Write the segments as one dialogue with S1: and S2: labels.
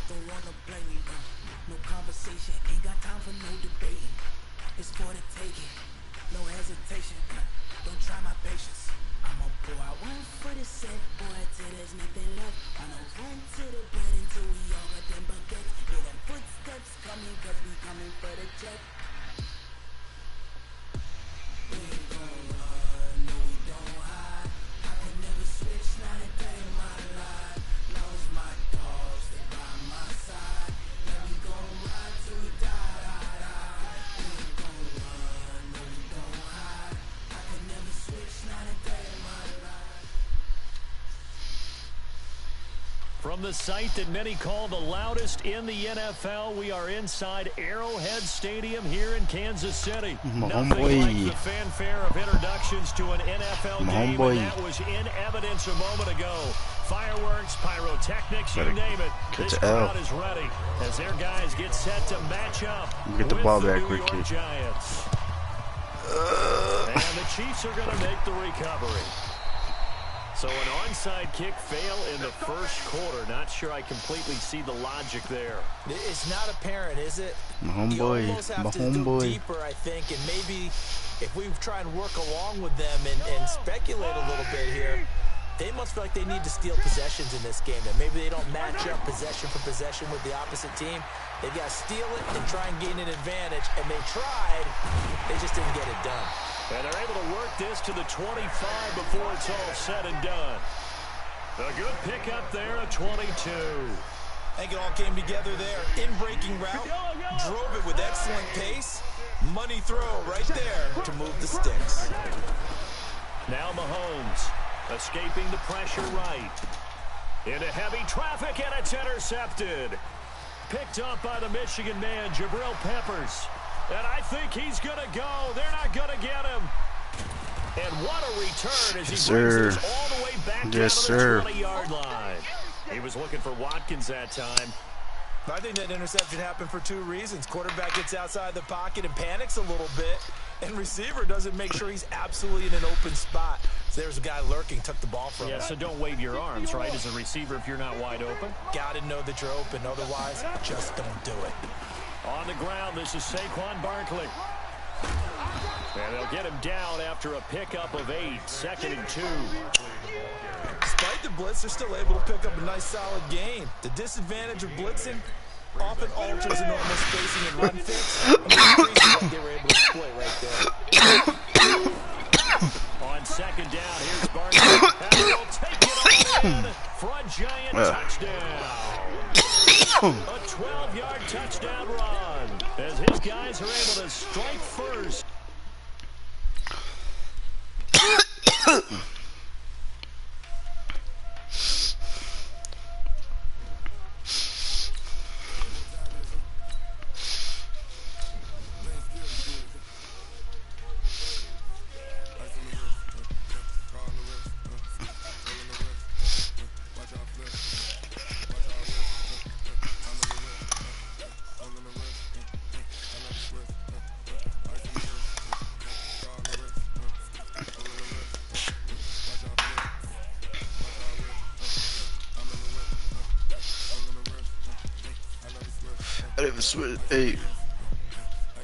S1: don't wanna play me. No conversation, ain't got time for no debating. It's for the taking, no hesitation. Don't try my patience. I'ma pour out one for the set, boy, till there's nothing left. I'ma run to the bed until we all got them baguettes. Hear them footsteps coming, cause we coming for the jet. We ain't gon' run, no we don't hide. I can never switch, not a day in my life. Lost my dogs, they by my side. Now we gon' ride till we die. We ain't gon' run, no we don't hide. I can never switch, not a day in my life.
S2: From the site that many call the loudest in the NFL, we are inside Arrowhead Stadium here in Kansas City. Nothing like the fanfare of introductions to an NFL game, and that was in evidence a moment ago. Fireworks, pyrotechnics, you name it. This crowd is ready as their guys get set to match up
S3: get the ball back,
S2: New York Giants. And the Chiefs are going to make the recovery. So an onside kick fail in the first quarter. Not sure I completely see the logic there.
S4: It's not apparent, is it?
S3: My homeboy.
S4: You almost have to go deeper, I think, and maybe if we try and work along with them and speculate a little bit here, they must feel like they need to steal possessions in this game. That maybe they don't match up possession for possession with the opposite team. They've got to steal it and try and gain an advantage, and they tried. They just didn't get it done.
S2: And they're able to work this to the 25 before it's all said and done. A good pickup there, a 22.
S4: I think it all came together there. In-breaking route, drove it with excellent pace. Money throw right there to move the sticks.
S2: Now Mahomes escaping the pressure right. Into heavy traffic, and it's intercepted. Picked up by the Michigan man, Jabril Peppers. And I think he's going to go. They're not going to get him. And what a return as he brings this all the way back down to the 20-yard line. He was looking for Watkins that time.
S4: I think that interception happened for two reasons. Quarterback gets outside the pocket and panics a little bit, and receiver doesn't make sure he's absolutely in an open spot. So there's a guy lurking, took the ball from him.
S2: Yeah, so don't wave your arms, right, as a receiver if you're not wide open.
S4: Got to know that you're open. Otherwise, just don't do it.
S2: On the ground, this is Saquon Barkley. And they'll get him down after a pickup of 8, 2nd and 2.
S4: Despite the blitz, they're still able to pick up a nice, solid gain. The disadvantage of blitzing often alters the normal spacing and run fits. What they were able to exploit right there.
S2: On 2nd down, here's Barkley. And he'll take it all in for a giant touchdown. A 12-yard touchdown run as his guys are able to strike first.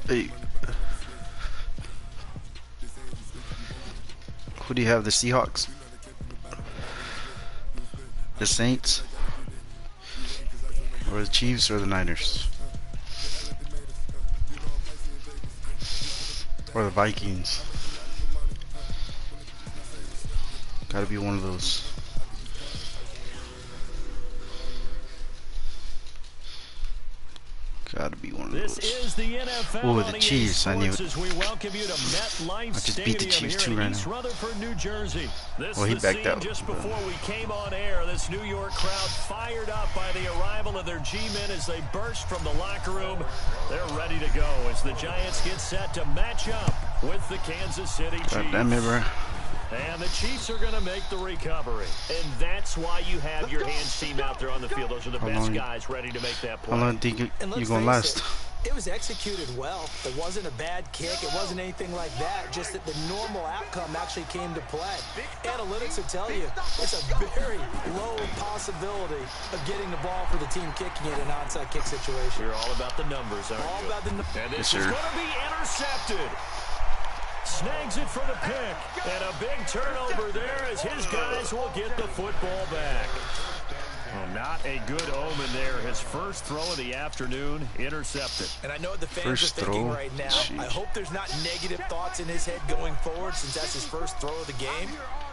S3: Hey. Who do you have? The Seahawks? The Saints? Or the Chiefs or the Niners? Or the Vikings? Gotta be one of those. Gotta be one of those.
S2: This is the NFL.
S3: Oh, the Chiefs! I knew it.
S2: We welcome you to MetLife
S3: I just beat the Chiefs too right now.
S2: Rutherford, New Jersey. This
S3: well, he backed out.
S2: Just before we came on air, this New York crowd fired up by the arrival of their G-men as they burst from the locker room. They're ready to go as the Giants get set to match up with the Kansas City Chiefs.
S3: God damn it, bro.
S2: And the Chiefs are going to make the recovery. And that's why you have your hands team out there on the field. Those are the best guys ready to make that play.
S3: How long do you going to last?
S4: It was executed well. It wasn't a bad kick. It wasn't anything like that. Just that the normal outcome actually came to play. Analytics will tell you it's a very low possibility of getting the ball for the team kicking it in an onside kick situation.
S2: You're all about the numbers, aren't you?
S4: All about the numbers.
S2: And this is going to be intercepted. Snags it for the pick. And a big turnover there as his guys will get the football back. Well, not a good omen there. His first throw of the afternoon, intercepted.
S4: And I know what the fans are thinking right now. I hope there's not negative thoughts in his head going forward since that's his first throw of the game.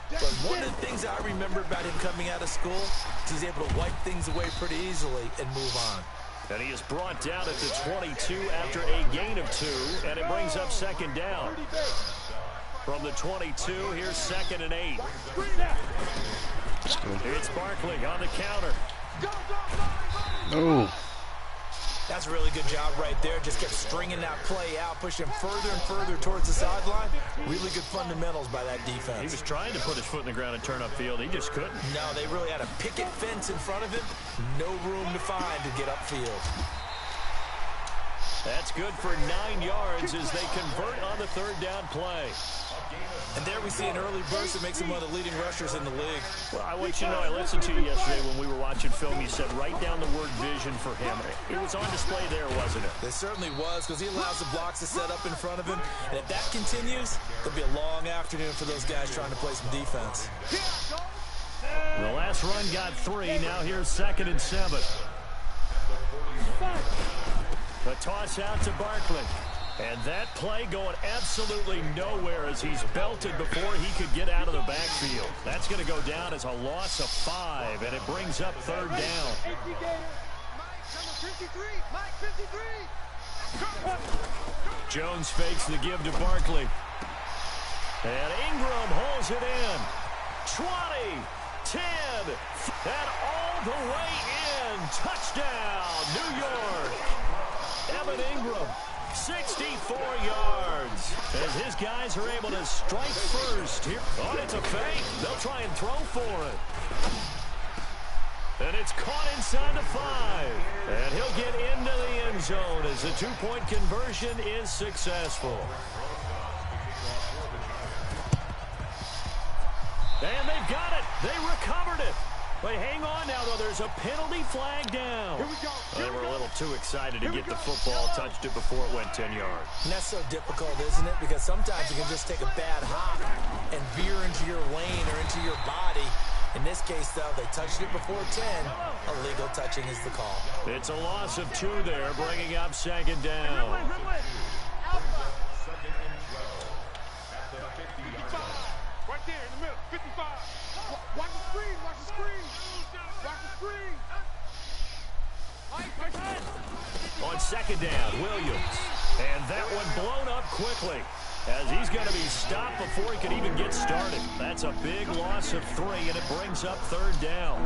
S4: But one of the things I remember about him coming out of school is he's able to wipe things away pretty easily and move on.
S2: And he is brought down at the 22 after a gain of 2, and it brings up second down. From the 22, here's 2nd and 8. It's Barkley on the counter.
S3: Oh.
S4: That's a really good job right there. Just kept stringing that play out, pushing further and further towards the sideline. Really good fundamentals by that defense.
S2: He was trying to put his foot in the ground and turn upfield. He just couldn't.
S4: No, they really had a picket fence in front of him. No room to find to get upfield.
S2: That's good for 9 yards as they convert on the third down play.
S4: And there we see an early burst that makes him one of the leading rushers in the league.
S2: Well, I want you to know, I listened to you yesterday when we were watching film. You said write down the word vision for him. It was on display there, wasn't it?
S4: It certainly was, because he allows the blocks to set up in front of him. And if that continues, it'll be a long afternoon for those guys trying to play some defense.
S2: The last run got 3. Now here's 2nd and 7. The toss out to Barkley. And that play going absolutely nowhere as he's belted before he could get out of the backfield. That's going to go down as a loss of 5, and it brings up third down. Jones fakes the give to Barkley. And Ingram holds it in. 20, 10, and all the way in. Touchdown, New York. Evan Ingram. 64 yards as his guys are able to strike first here. Oh, it's a fake. They'll try and throw for it. And it's caught inside the 5. And he'll get into the end zone as the 2-point conversion is successful. And they've got it. They recovered it. But hang on now, though. There's a penalty flag down.
S1: Here we go.
S2: They were a little too excited to get the football, touched it before it went 10 yards.
S4: And that's so difficult, isn't it? Because sometimes you can just take a bad hop and veer into your lane or into your body. In this case, though, they touched it before 10. Illegal touching is the call.
S2: It's a loss of 2 there, bringing up second down.
S1: Right there in the middle, 55. Watch the screen, watch the screen. Watch the screen.
S2: On second down, Williams. And that one blown up quickly as he's going to be stopped before he can even get started. That's a big loss of 3, and it brings up third down.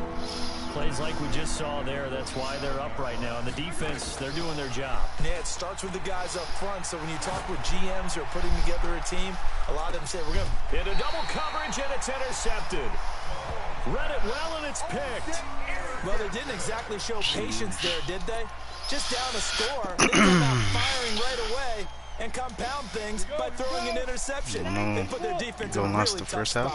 S2: Plays like we just saw there, that's why they're up right now. And the defense, they're doing their job.
S4: Yeah, it starts with the guys up front. So when you talk with GMs who are putting together a team, a lot of them say, we're going to...
S2: Into double coverage, and it's intercepted. Read it well, and it's picked.
S4: Well, they didn't exactly show patience there, did they? Just down a score, they come out firing right away and compound things by throwing an interception. They put their defense in a really tough spot.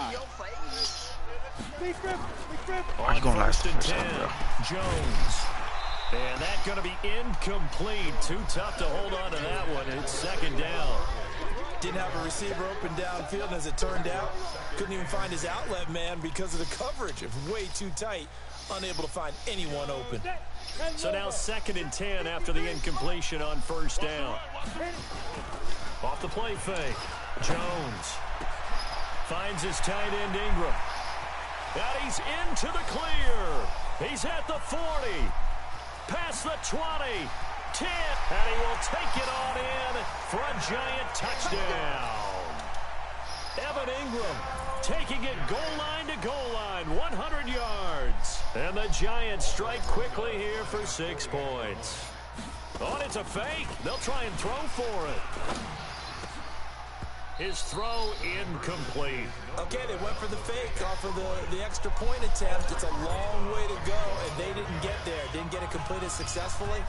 S3: Are you going last the first half, bro?
S2: Jones. And that's going to be incomplete. Too tough to hold on to that one. It's second down.
S4: Didn't have a receiver open downfield, and as it turned out, couldn't even find his outlet man because of the coverage. It was way too tight, unable to find anyone open.
S2: So now 2nd and 10 after the incompletion on first down. Off the play fake. Jones finds his tight end Ingram. And he's into the clear. He's at the 40. Past the 20. 10. And he will take it on in for a giant touchdown. Evan Ingram taking it goal line to goal line. 100 yards. And the Giants strike quickly here for 6 points. Oh, and it's a fake. They'll try and throw for it. His throw incomplete.
S4: Okay, they went for the fake off of the extra point attempt. It's a long way to go, and they didn't get there. Didn't get it completed successfully.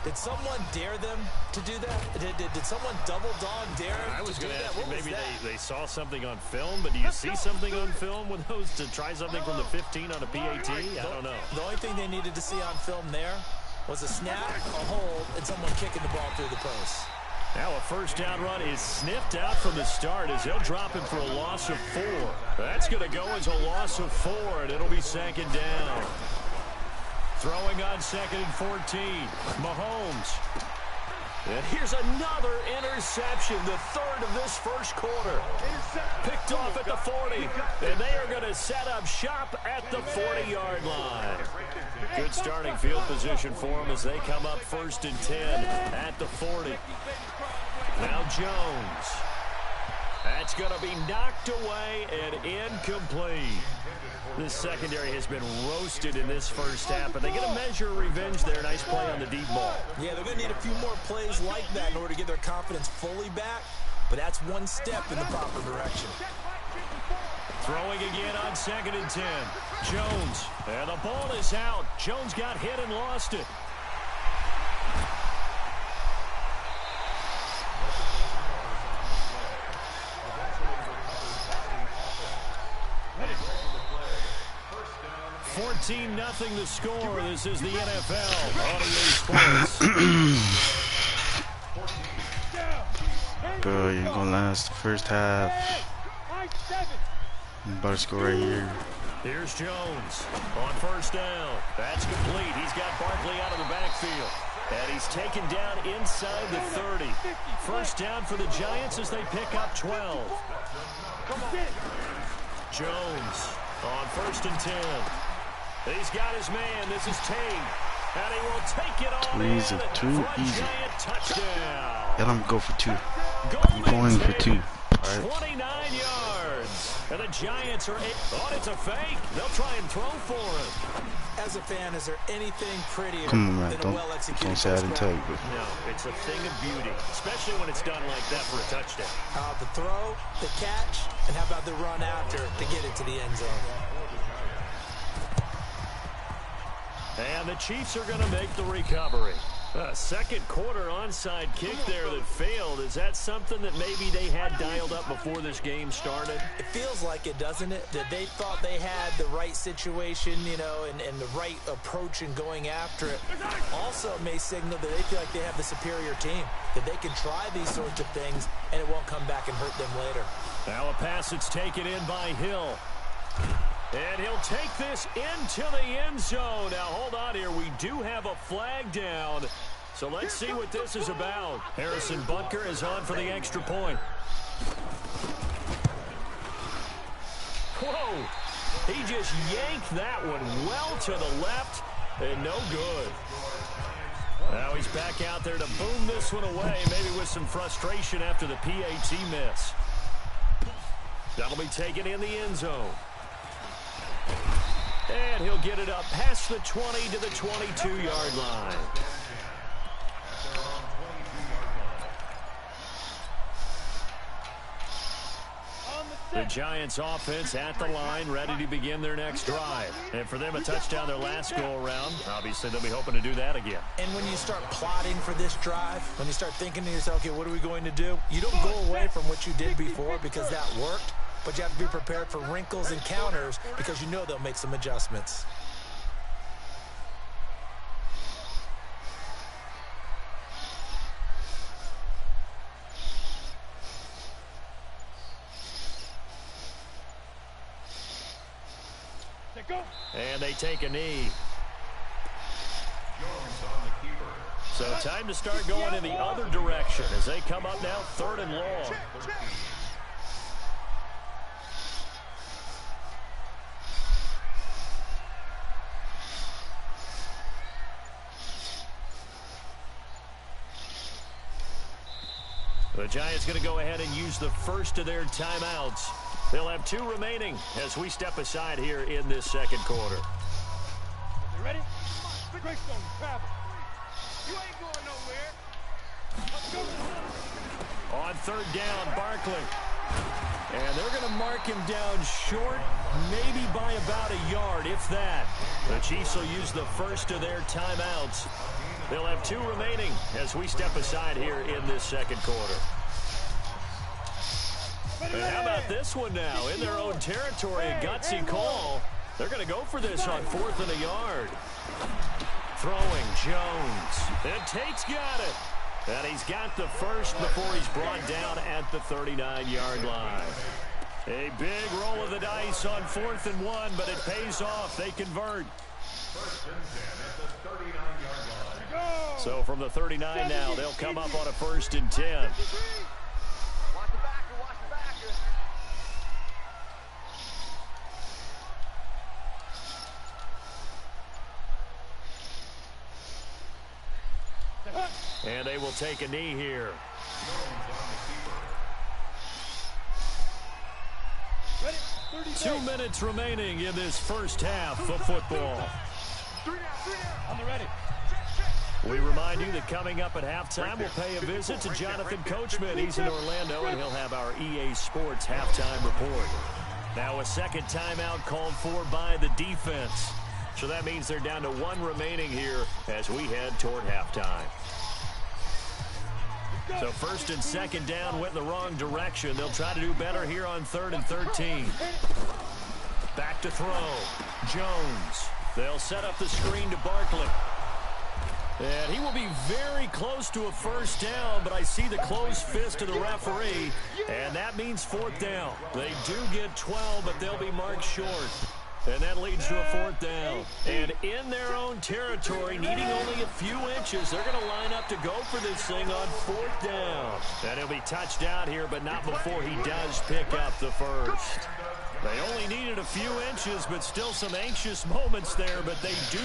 S4: Did someone dare them to do that? Did someone double dog dare
S2: I was going to ask you, maybe they saw something on film, but do you see something on film with those to try something from the 15 on a PAT? I don't know.
S4: The only thing they needed to see on film there was a snap, a hold, and someone kicking the ball through the post.
S2: Now a first down run is sniffed out from the start as they'll drop him for a loss of 4. That's going to go as a loss of 4, and it'll be second down. Throwing on 2nd and 14. Mahomes. And here's another interception, the 3rd of this first quarter. Picked off at the 40, and they are going to set up shop at the 40-yard line. Good starting field position for them as they come up 1st and 10 at the 40. Now Jones. That's going to be knocked away and incomplete. This secondary has been roasted in this first half, but they get a measure of revenge there. Nice play on the deep ball.
S4: Yeah, they're going to need a few more plays like that in order to get their confidence fully back, but that's one step in the proper direction.
S2: Throwing again on 2nd and 10. Jones, and the ball is out. Jones got hit and lost it. Nothing the score. This is the NFL on EA Sports.
S3: Bro, you're gonna last the first half. I'm about to score right here.
S2: Here's Jones on first down. That's complete. He's got Barkley out of the backfield. And he's taken down inside the 30. First down for the Giants as they pick up 12. Jones on 1st and 10. He's got his man. This is Tate. And he will take it on in
S3: too
S2: for a
S3: easy.
S2: Giant touchdown.
S3: Yeah, I'm go for 2. I'm going for 2. All right.
S2: 29 yards. And the Giants are it's a fake. They'll try and throw for him.
S4: As a fan, is there anything prettier
S3: Come on, man.
S4: than a well-executed
S3: Don't say I didn't tell you, bro.
S2: No, it's a thing of beauty, especially when it's done like that for a touchdown.
S4: The throw, the catch, and how about the run after to get it to the end zone?
S2: And the Chiefs are going to make the recovery. Second quarter onside kick there that failed. Is that something that maybe they had dialed up before this game started?
S4: It feels like it, doesn't it? That they thought they had the right situation, you know, and the right approach in going after it. Also may signal that they feel like they have the superior team, that they can try these sorts of things and it won't come back and hurt them later.
S2: Now a pass that's taken in by Hill. And he'll take this into the end zone. Now, hold on here. We do have a flag down. So let's see what this is about. Harrison Butker is on for the extra point. Whoa. He just yanked that one well to the left. And no good. Now he's back out there to boom this one away. Maybe with some frustration after the PAT miss. That'll be taken in the end zone. And he'll get it up past the 20 to the 22-yard line. The Giants offense at the line, ready to begin their next drive. And for them, a touchdown their last go-around. Obviously, they'll be hoping to do that again.
S4: And when you start plotting for this drive, when you start thinking to yourself, okay, what are we going to do? You don't go away from what you did before because that worked. But you have to be prepared for wrinkles and counters because you know they'll make some adjustments.
S2: And they take a knee. So time to start going in the other direction as they come up now 3rd and long. The Giants going to go ahead and use the first of their timeouts. They'll have 2 remaining as we step aside here in this second quarter.
S5: You ready? Break on travel. You ain't going nowhere. Let's go.
S2: On 3rd down, Barkley. And they're going to mark him down short, maybe by about a yard, if that. The Chiefs will use the first of their timeouts. They'll have 2 remaining as we step aside here in this second quarter. And how about this one now? In their own territory, a gutsy call. They're going to go for this on 4th and a yard. Throwing Jones. And Tate's got it. And he's got the first before he's brought down at the 39-yard line. A big roll of the dice on 4th and 1, but it pays off. They convert. So from the 39 now, they'll come up on a 1st and 10.
S5: Watch the backer, watch the backer.
S2: And they will take a knee here. 2 minutes remaining in this first half of football.
S5: 3 down. On the ready.
S2: We remind you that coming up at halftime, we'll pay a visit to Jonathan Coachman. He's in Orlando, and he'll have our EA Sports halftime report. Now a second timeout called for by the defense. So that means they're down to 1 remaining here as we head toward halftime. So 1st and 2nd down went in the wrong direction. They'll try to do better here on 3rd and 13. Back to throw. Jones. They'll set up the screen to Barkley. And he will be very close to a 1st down, but I see the closed fist of the referee, and that means 4th down. They do get 12, but they'll be marked short. And that leads to a 4th down. And in their own territory, needing only a few inches, they're going to line up to go for this thing on 4th down. And he'll be touched out here, but not before he does pick up the first. They only needed a few inches, but still some anxious moments there, but they do.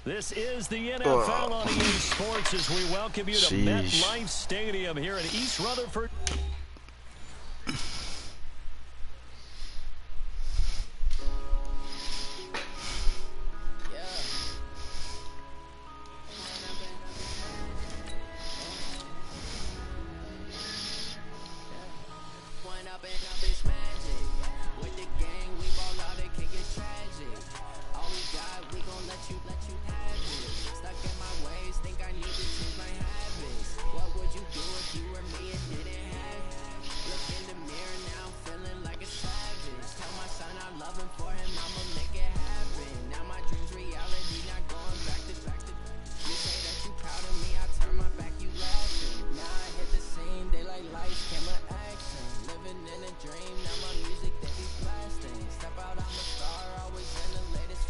S2: This is the NFL on EA Sports as we welcome you to MetLife Stadium here in East Rutherford.
S1: Dream, now my music, they be blasting. Step out, I'm a star, always in the latest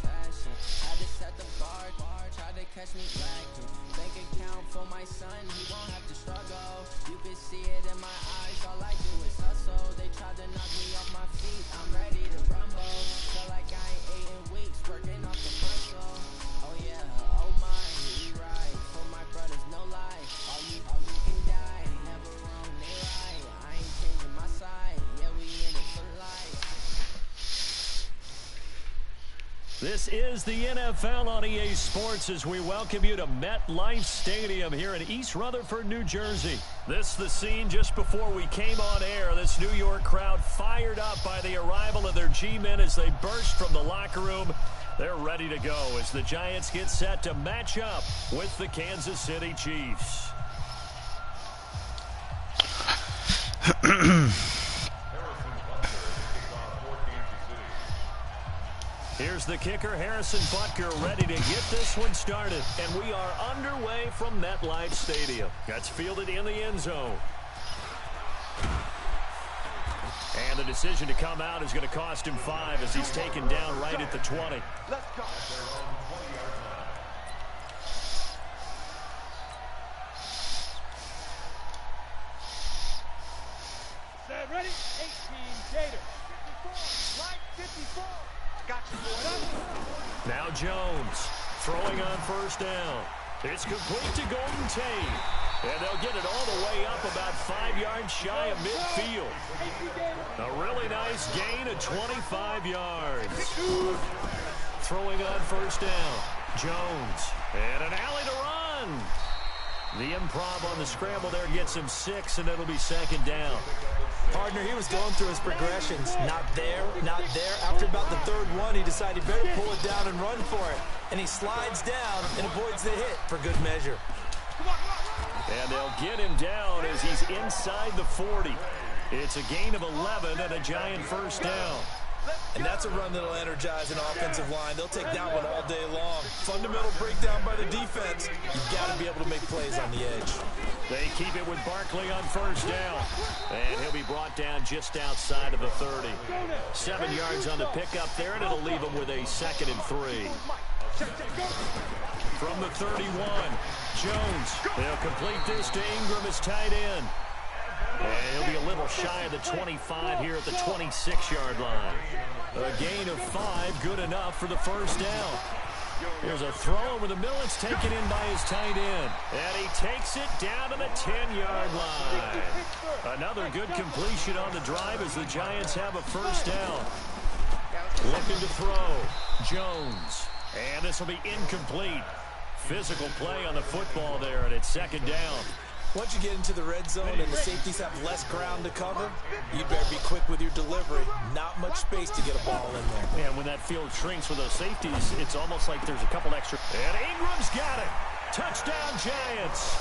S2: This is the NFL on EA Sports as we welcome you to MetLife Stadium here in East Rutherford, New Jersey. This is the scene just before we came on air. This New York crowd fired up by the arrival of their G-men as they burst from the locker room. They're ready to go as the Giants get set to match up with the Kansas City Chiefs. Here's the kicker, Harrison Butker, ready to get this one started. And we are underway from MetLife Stadium. That's fielded in the end zone. And the decision to come out is going to cost him 5 as he's taken down right at the 20.
S5: Let's go. Set, ready? 18, Gator. 54, right 54. Got you, boy.
S2: Now Jones throwing on first down. It's complete to Golden Tate. And they'll get it all the way up about 5 yards shy of midfield. A really nice gain of 25 yards. Throwing on first down. Jones. And an alley to run. The improv on the scramble there gets him 6, and it'll be second down.
S4: Partner, he was going through his progressions. Not there, not there. After about the third one, he decided he better pull it down and run for it. And he slides down and avoids the hit for good measure.
S2: And they'll get him down as he's inside the 40. It's a gain of 11 and a Giant first down.
S4: And that's a run that'll energize an offensive line. They'll take that one all day long. Fundamental breakdown by the defense. You've got to be able to make plays on the edge.
S2: They keep it with Barkley on first down. And he'll be brought down just outside of the 30. 7 yards on the pickup there, and it'll leave him with a 2nd and 3. From the 31, Jones. They'll complete this to Ingram as tight end. And he'll be a little shy of the 25 here at the 26-yard line. A gain of 5, good enough for the first down. Here's a throw over the middle. It's taken in by his tight end. And he takes it down to the 10-yard line. Another good completion on the drive as the Giants have a first down. Looking to throw. Jones. And this will be incomplete. Physical play on the football there, and it's second down.
S4: Once you get into the red zone and the safeties have less ground to cover, you better be quick with your delivery. Not much space to get a ball in there.
S2: And when that field shrinks with those safeties, it's almost like there's a couple extra. And Ingram's got it. Touchdown, Giants.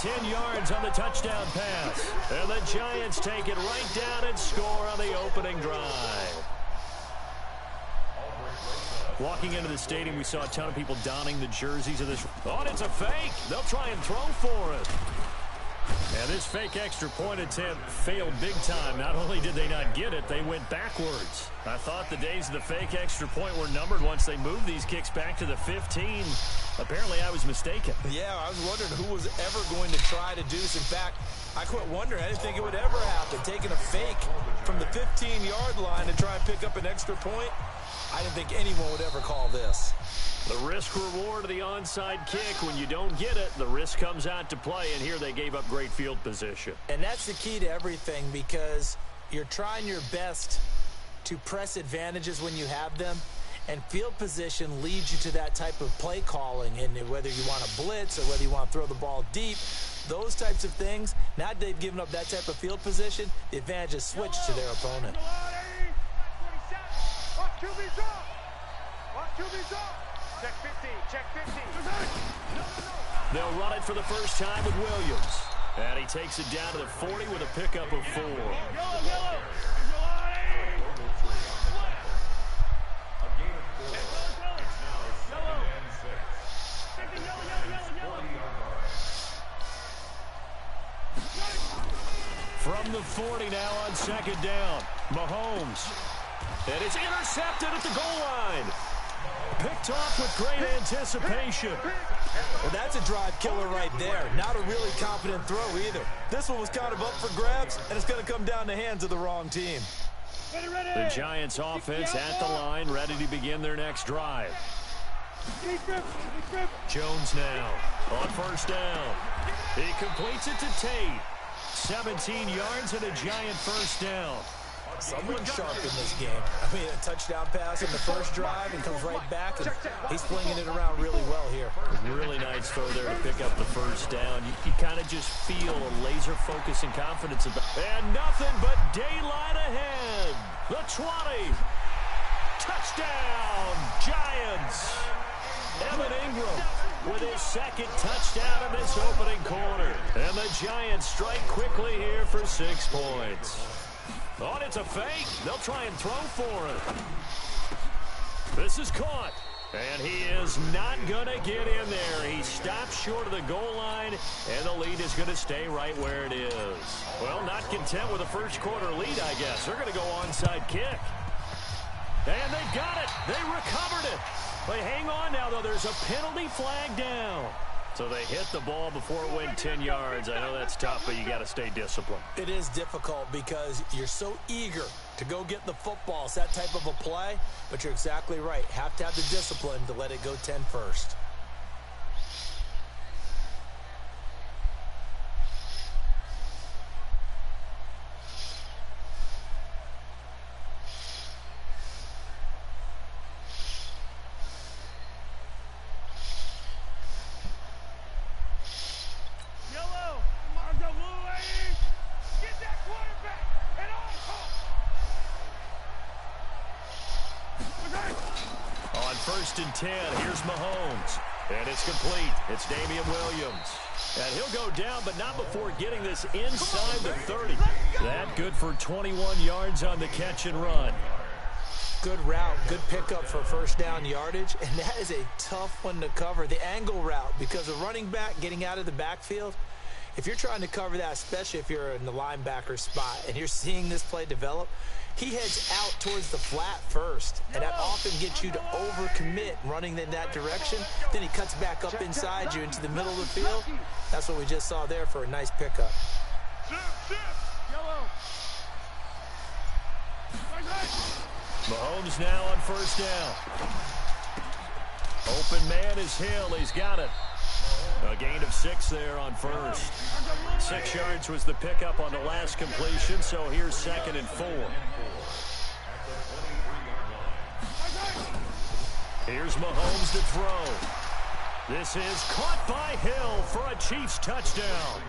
S2: 10 yards on the touchdown pass. And the Giants take it right down and score on the opening drive. Walking into the stadium, we saw a ton of people donning the jerseys of this. Oh, and it's a fake. They'll try and throw for it. And this fake extra point attempt failed big time. Not only did they not get it, they went backwards. I thought the days of the fake extra point were numbered once they moved these kicks back to the 15. Apparently, I was mistaken.
S4: Yeah, I was wondering who was ever going to try to do this. In fact, I quit wondering. I didn't think it would ever happen. Taking a fake from the 15-yard line to try and pick up an extra point. I didn't think anyone would ever call this.
S2: The risk-reward of the onside kick. When you don't get it, the risk comes out to play, and here they gave up great field position.
S4: And that's the key to everything, because you're trying your best to press advantages when you have them, and field position leads you to that type of play calling. And whether you want to blitz or whether you want to throw the ball deep, those types of things, now that they've given up that type of field position, the advantage is switched to their opponent.
S5: QB's up. Watch QB's up. Check 15. Check 15.
S2: They'll run it for the first time with Williams. And he takes it down to the 40 with a pickup of 4. From the 40 now on second down. Mahomes. And it's intercepted at the goal line. Picked off with great anticipation.
S4: Well, that's a drive killer right there. Not a really confident throw either. This one was kind of up for grabs, and it's going to come down the hands of the wrong team.
S2: The Giants offense at the line, ready to begin their next drive. Jones now on first down. He completes it to Tate. 17 yards and a Giant first down.
S4: Someone's sharp in this game. I mean, a touchdown pass in the first drive and comes right back, and he's flinging it around really well here.
S2: Really nice throw there to pick up the first down. You kind of just feel a laser focus and confidence. And nothing but daylight ahead. The 20. Touchdown, Giants. Evan Ingram with his second touchdown in this opening quarter. And the Giants strike quickly here for 6 points. Oh, and it's a fake. They'll try and throw for it. This is caught. And he is not going to get in there. He stops short of the goal line, and the lead is going to stay right where it is. Well, not content with a first quarter lead, I guess. They're going to go onside kick. And they've got it. They recovered it. But hang on now, though. There's a penalty flag down. So they hit the ball before it went 10 yards. I know that's tough, but you got to stay disciplined.
S4: It is difficult because you're so eager to go get the football. It's that type of a play, but you're exactly right. Have to have the discipline to let it go 10 first.
S2: First and 10. Here's Mahomes. And it's complete. It's Damian Williams. And he'll go down, but not before getting this inside the 30. That good for 21 yards on the catch and run.
S4: Good route, good pickup for first down yardage, and that is a tough one to cover. The angle route, because a running back getting out of the backfield, if you're trying to cover that, especially if you're in the linebacker spot and you're seeing this play develop, he heads out towards the flat first, and that often gets you to overcommit running in that direction. Then he cuts back up inside you into the middle of the field. That's what we just saw there for a nice pickup.
S2: Mahomes now on first down. Open man is Hill. He's got it. A gain of 6 there on first. 6 yards was the pickup on the last completion, so here's 2nd and 4. Here's Mahomes to throw. This is caught by Hill for a Chiefs touchdown.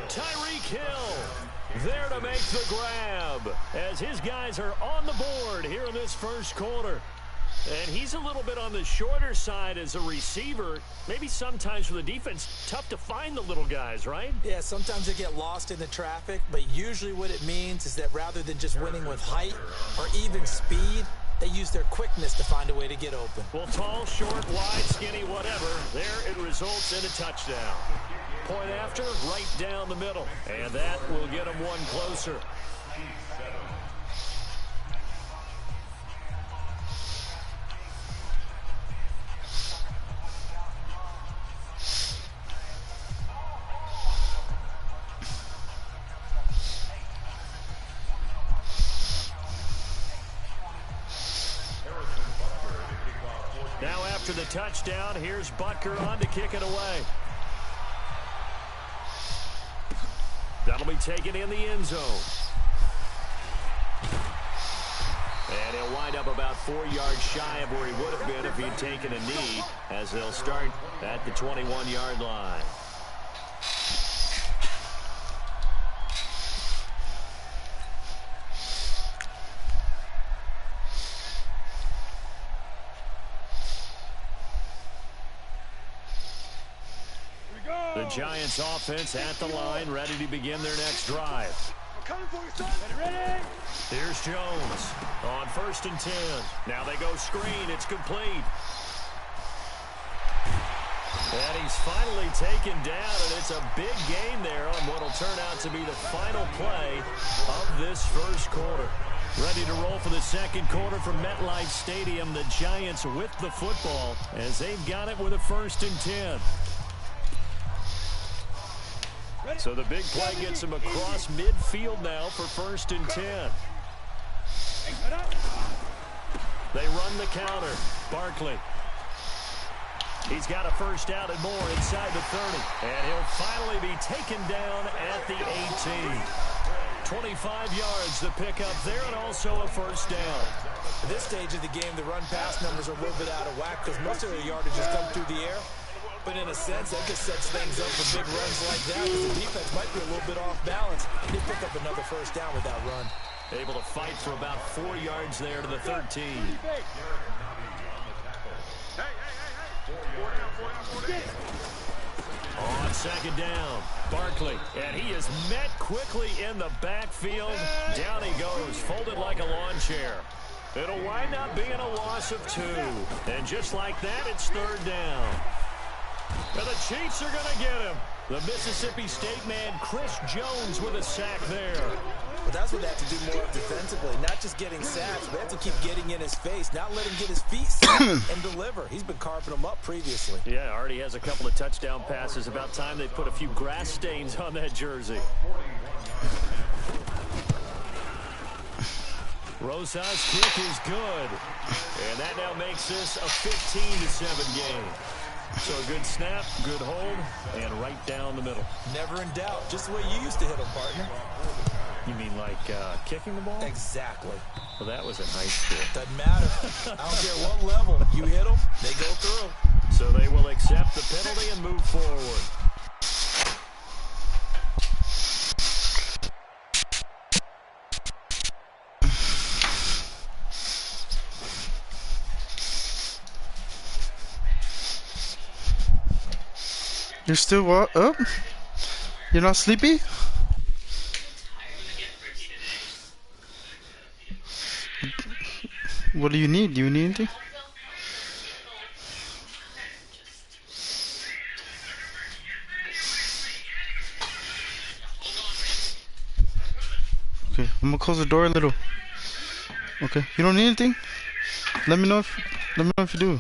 S2: Tyreek Hill there to make the grab as his guys are on the board here in this first quarter. And he's a little bit on the shorter side as a receiver. Maybe sometimes for the defense, tough to find the little guys, right?
S4: Yeah, sometimes they get lost in the traffic, but usually what it means is that rather than just winning with height or even speed, they use their quickness to find a way to get open.
S2: Well, tall, short, wide, skinny, whatever, there it results in a touchdown. Point after, right down the middle. And that will get them one closer. Now after the touchdown, here's Butker on to kick it away. That'll be taken in the end zone. And he'll wind up about 4 yards shy of where he would have been if he'd taken a knee, as they'll start at the 21-yard line. The Giants offense at the line, ready to begin their next drive. Here's Jones on 1st and 10. Now they go screen. It's complete. And he's finally taken down, and it's a big gain there on what will turn out to be the final play of this first quarter. Ready to roll for the second quarter from MetLife Stadium. The Giants with the football as they've got it with a 1st and 10. So the big play gets him across midfield now for 1st and 10. They run the counter. Barkley. He's got a first out and more inside the 30. And he'll finally be taken down at the 18. 25 yards to pick up there and also a first down.
S4: At this stage of the game, the run-pass numbers are a little bit out of whack because most of their yardage has come through the air. But in a sense, that just sets things up for big runs like that because the defense might be a little bit off balance. They pick up another first down with that run.
S2: Able to fight for about 4 yards there to the 13. On second down, Barkley, and he is met quickly in the backfield. Down he goes, folded like a lawn chair. It'll wind up being a loss of 2. And just like that, it's third down. And the Chiefs are going to get him. The Mississippi State man, Chris Jones, with a sack there.
S4: But that's what they have to do more of defensively, not just getting sacks. They have to keep getting in his face, not let him get his feet set and deliver. He's been carving them up previously.
S2: Yeah, already has a couple of touchdown passes. About time they put a few grass stains on that jersey. Rosa's kick is good. And that now makes this a 15-7 game. So a good snap, good hold, and right down the middle.
S4: Never in doubt. Just the way you used to hit them, partner.
S2: You mean like kicking the ball?
S4: Exactly.
S2: Well, that was in high school.
S4: Doesn't matter. I don't care what level. You hit them, they go through.
S2: So they will accept the penalty and move forward.
S3: You're still up? You're not sleepy? What do you need? Do you need anything? Okay, I'm gonna close the door a little. Okay, you don't need anything? Let me know if you do.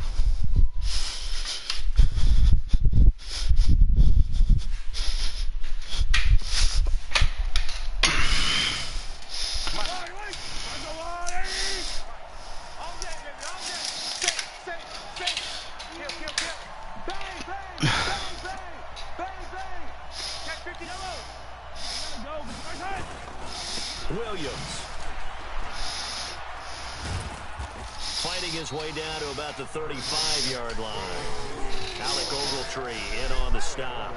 S2: Williams. Fighting his way down to about the 35-yard line. Alec Ogletree in on the stop.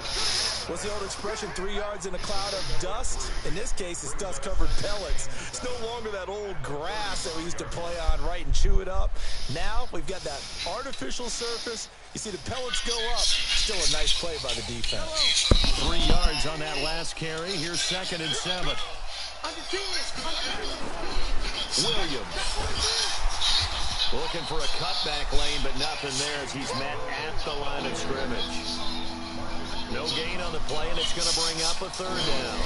S4: What's the old expression, 3 yards in a cloud of dust? In this case, it's dust-covered pellets. It's no longer that old grass that we used to play on, right, and chew it up. Now, we've got that artificial surface. You see the pellets go up. Still a nice play by the defense.
S2: 3 yards on that last carry. Here's 2nd and 7. Williams. Looking for a cutback lane, but nothing there as he's met at the line of scrimmage. No gain on the play, and it's going to bring up a third down.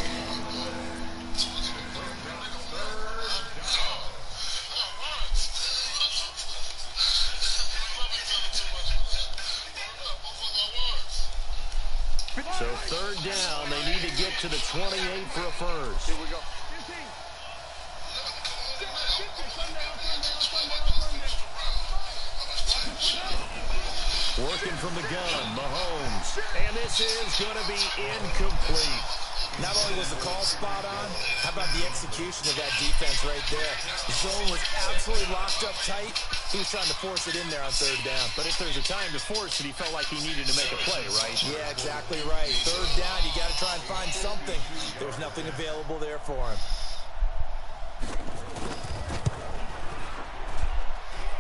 S2: So third down, they need to get to the 28 for a first.
S5: Here we go.
S2: Working from the gun, Mahomes. And this is going to be incomplete.
S4: Not only was the call spot on, how about the execution of that defense right there? The zone was absolutely locked up tight. He was trying to force it in there on third down.
S2: But if there's a time to force it, he felt like he needed to make a play, right?
S4: Yeah, exactly right. Third down, you got to try and find something. There's nothing available there for him.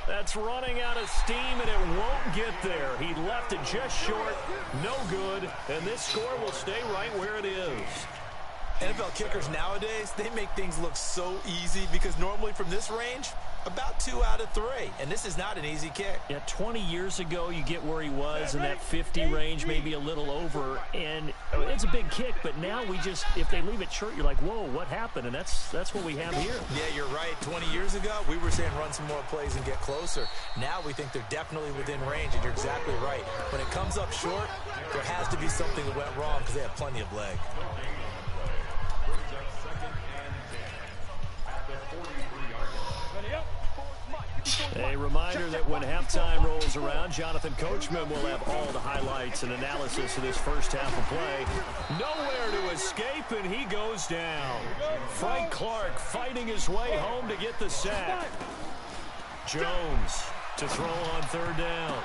S2: That's running out of steam, and it won't get there. He left it just short, no good, and this score will stay right where it is.
S4: NFL kickers nowadays, they make things look so easy because normally from this range, about 2 out of 3, and this is not an easy kick.
S2: Yeah, 20 years ago, you get where he was in that 50 range, maybe a little over, and it's a big kick, but now we just, if they leave it short, you're like, whoa, what happened? And that's what we have here.
S4: Yeah, you're right. 20 years ago, we were saying run some more plays and get closer. Now we think they're definitely within range, and you're exactly right. When it comes up short, there has to be something that went wrong because they have plenty of leg.
S2: A A reminder that when halftime rolls around, Jonathan Coachman will have all the highlights and analysis of this first half of play. Nowhere to escape, and he goes down. Frank Clark fighting his way home to get the sack. Jones to throw on third down.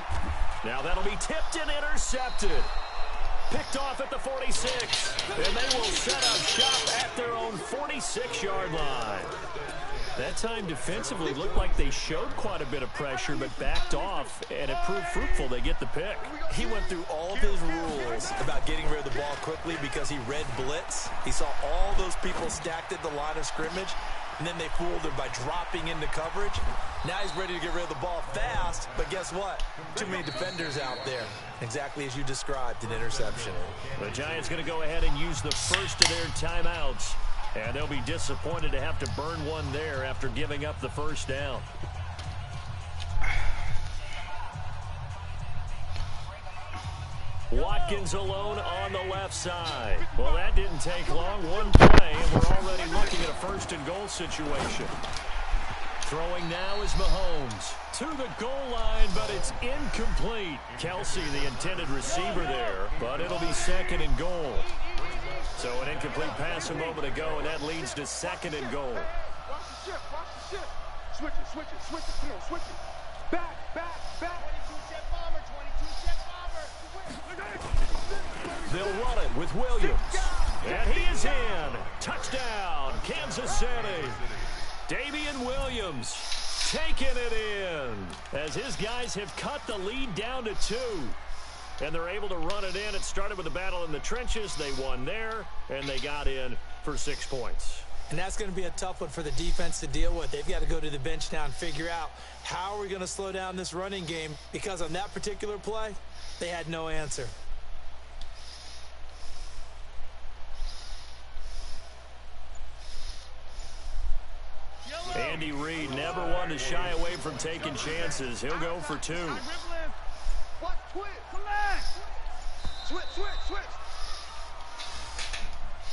S2: Now that'll be tipped and intercepted. Picked off at the 46, and they will set up shop at their own 46-yard line. That time defensively looked like they showed quite a bit of pressure but backed off, and it proved fruitful. They get the pick.
S4: He went through all of his rules about getting rid of the ball quickly because he read blitz. He saw all those people stacked at the line of scrimmage, and then they fooled him by dropping into coverage. Now he's ready to get rid of the ball fast, but guess what? Too many defenders out there. Exactly as you described, an interception.
S2: The Giants going to go ahead and use the first of their timeouts. And they'll be disappointed to have to burn one there after giving up the first down. Watkins alone on the left side. Well, that didn't take long. One play, and we're already looking at a first and goal situation. Throwing now is Mahomes to the goal line, but it's incomplete. Kelsey, the intended receiver there, but it'll be second and goal. So an incomplete pass a moment ago, and that leads to second and goal.
S5: Watch the shift, watch the shift. Switch it, switch it, switch it. Come on, switch it. Back, back, back. 22-step bomber, 22-step bomber.
S2: They'll run it with Williams. And he is in. Touchdown, Kansas City. Damian Williams taking it in as his guys have cut the lead down to 2. And they're able to run it in. It started with a battle in the trenches. They won there, and they got in for 6 points.
S4: And that's going to be a tough one for the defense to deal with. They've got to go to the bench now and figure out how are we going to slow down this running game, because on that particular play, they had no answer.
S2: Andy Reid never one to shy away from taking chances. He'll go for 2.
S5: What? Twitch. Relax. Switch, switch, switch.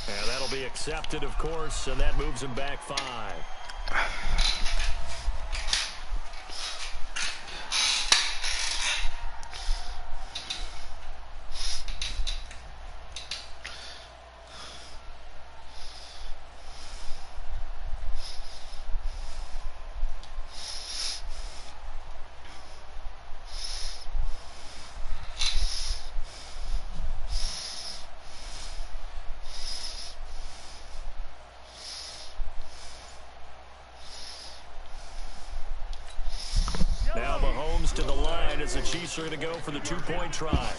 S2: And that'll be accepted, of course, and that moves him back 5. Now Mahomes to the line as the Chiefs are going to go for the 2-point try.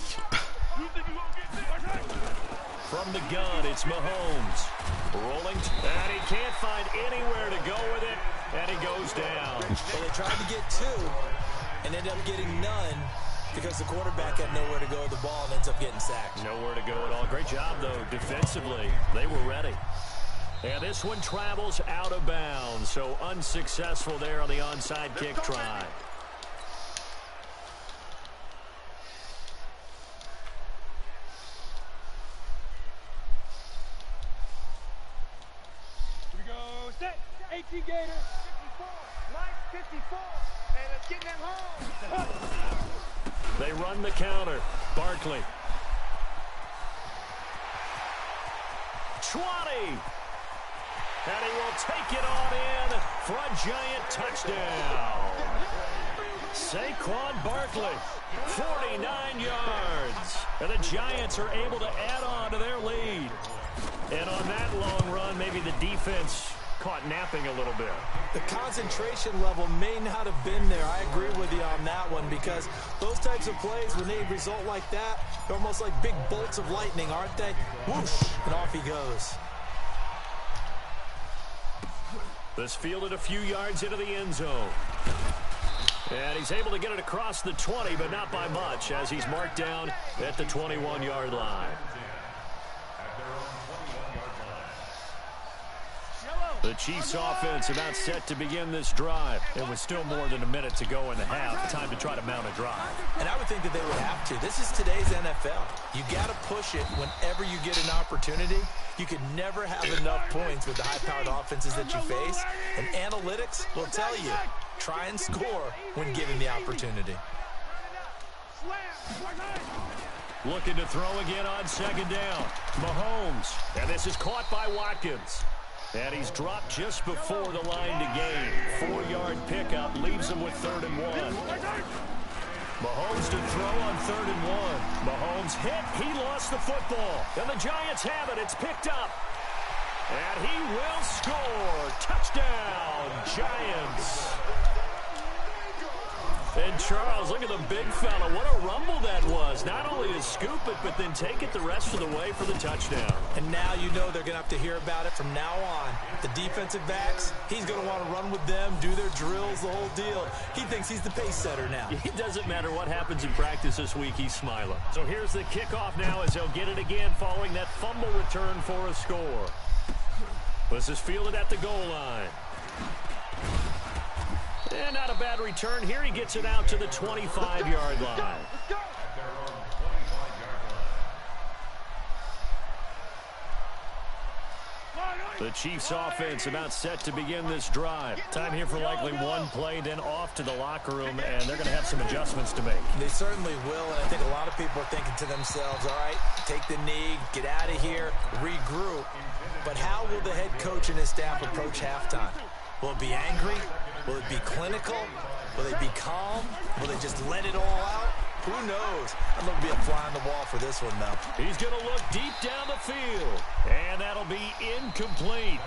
S2: From the gun, it's Mahomes. Rolling, and he can't find anywhere to go with it, and he goes down.
S4: Well, they tried to get 2 and ended up getting none because the quarterback had nowhere to go with the ball and ends up getting sacked.
S2: Nowhere to go at all. Great job, though, defensively. They were ready. And this one travels out of bounds, so unsuccessful there on the onside kick try.
S5: Here we go. Set. 18 Gator. 54. Line 54. And let's get them home.
S2: They run the counter. Barkley. 20. And he will take it on in for a giant touchdown. Saquon Barkley, 49 yards. And the Giants are able to add on to their lead. And on that long run, maybe the defense caught napping a little bit.
S4: The concentration level may not have been there. I agree with you on that one, because those types of plays, when they result like that, they're almost like big bolts of lightning, aren't they? Whoosh, and off he goes.
S2: This fielded a few yards into the end zone. And he's able to get it across the 20, but not by much, as he's marked down at the 21-yard line. The Chiefs offense about set to begin this drive. It was still more than a minute to go in the half. Time to try to mount a drive.
S4: And I would think that they would have to. This is today's NFL. You got to push it whenever you get an opportunity. You can never have enough points with the high-powered offenses that you face. And analytics will tell you try and score when given the opportunity.
S2: Looking to throw again on second down. Mahomes. And this is caught by Watkins. And he's dropped just before the line to gain. 4-yard pickup leaves him with 3rd and 1. Mahomes to throw on 3rd and 1. Mahomes hit. He lost the football. And the Giants have it. It's picked up. And he will score. Touchdown, Giants. And Charles, look at the big fella. What a rumble that was. Not only to scoop it, but then take it the rest of the way for the touchdown.
S4: And now you know they're going to have to hear about it from now on. The defensive backs, he's going to want to run with them, do their drills, the whole deal. He thinks he's the pace setter now.
S2: It doesn't matter what happens in practice this week, he's smiling. So here's the kickoff now as they'll get it again following that fumble return for a score. This is fielded at the goal line. And not a bad return here. He gets it out to the 25-yard line. The Chiefs offense about set to begin this drive. Time here for likely one play, then off to the locker room, and they're going to have some adjustments to make.
S4: They certainly will, and I think a lot of people are thinking to themselves, all right, take the knee, get out of here, regroup. But how will the head coach and his staff approach halftime? Will it be angry? Will it be clinical? Will they be calm? Will they just let it all out? Who knows? I'm going to be a fly on the wall for this one, though.
S2: He's going to look deep down the field, and that'll be incomplete.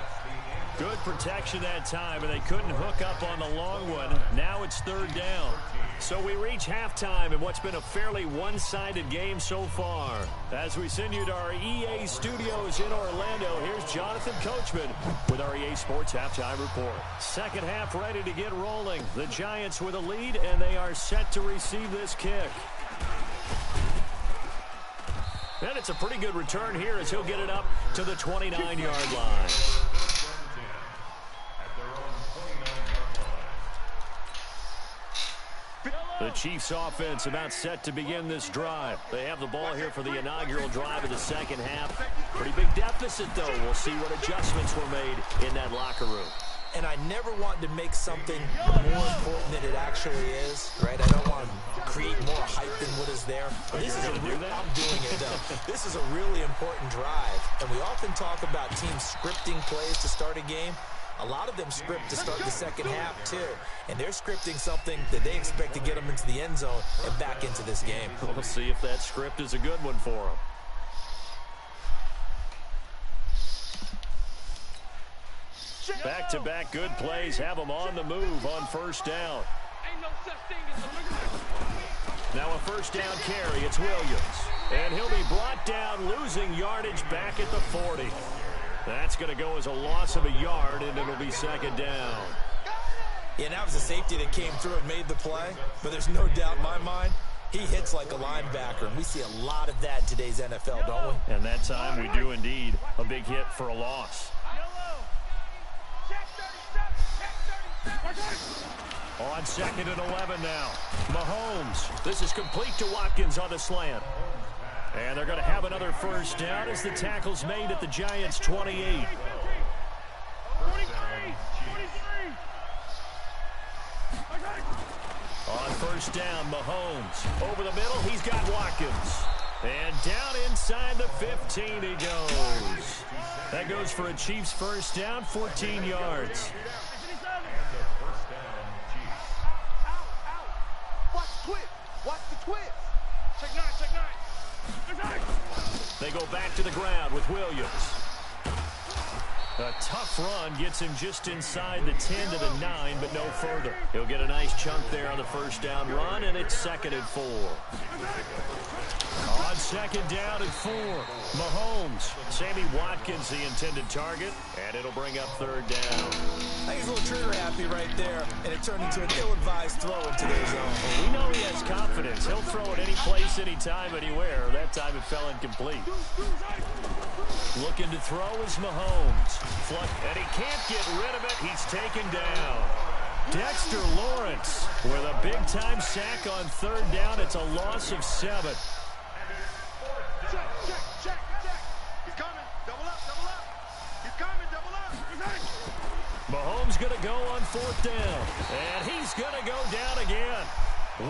S2: Good protection that time, and they couldn't hook up on the long one. Now it's 3rd down. So we reach halftime in what's been a fairly one-sided game so far. As we send you to our EA studios in Orlando, here's Jonathan Coachman with our EA Sports Halftime Report. Second half ready to get rolling. The Giants with a lead, and they are set to receive this kick. And it's a pretty good return here as he'll get it up to the 29-yard line. The Chiefs offense about set to begin this drive. They have the ball here for the inaugural drive of the second half. Pretty big deficit, though. We'll see what adjustments were made in that locker room.
S4: And I never want to make something more important than it actually is, right? I don't want to create more hype than what is there. But this is I'm doing it, though. This is a really important drive. And we often talk about teams scripting plays to start a game. A lot of them script to start the second half, too. And they're scripting something that they expect to get them into the end zone and back into this game.
S2: We'll see if that script is a good one for them. Back-to-back good plays have them on the move on 1st down. Now a 1st down carry. It's Williams. And he'll be brought down, losing yardage back at the 40. That's going to go as a loss of a yard, and it'll be 2nd down.
S4: Yeah, that was a safety that came through and made the play. But there's no doubt in my mind, he hits like a linebacker. And we see a lot of that in today's NFL, don't we?
S2: And that time we do indeed. A big hit for a loss. On 2nd and 11 now. Mahomes. This is complete to Watkins on the slant. And they're going to have another 1st down as the tackle's made at the Giants' 28. On 1st down, Mahomes. Over the middle, he's got Watkins. And down inside the 15 he goes. That goes for a Chiefs 1st down, 14 yards.
S5: Watch the twist. Watch the twist. Check 9, check 9.
S2: They go back to the ground with Williams. A tough run gets him just inside the 10 to the 9, but no further. He'll get a nice chunk there on the 1st down run, and it's 2nd and 4. On 2nd down and 4, Mahomes. Sammy Watkins, the intended target, and it'll bring up 3rd down.
S4: I think he's a little trigger happy right there, and it turned into an ill-advised throw into their zone.
S2: We know he has confidence. He'll throw it any place, anytime, anywhere. That time it fell incomplete. Looking to throw is Mahomes. And he can't get rid of it. He's taken down. Dexter Lawrence with a big-time sack on 3rd down. It's a loss of 7.
S5: Check. He's coming. Double up. He's coming. Double up.
S2: Mahomes going to go on 4th down. And he's going to go down again.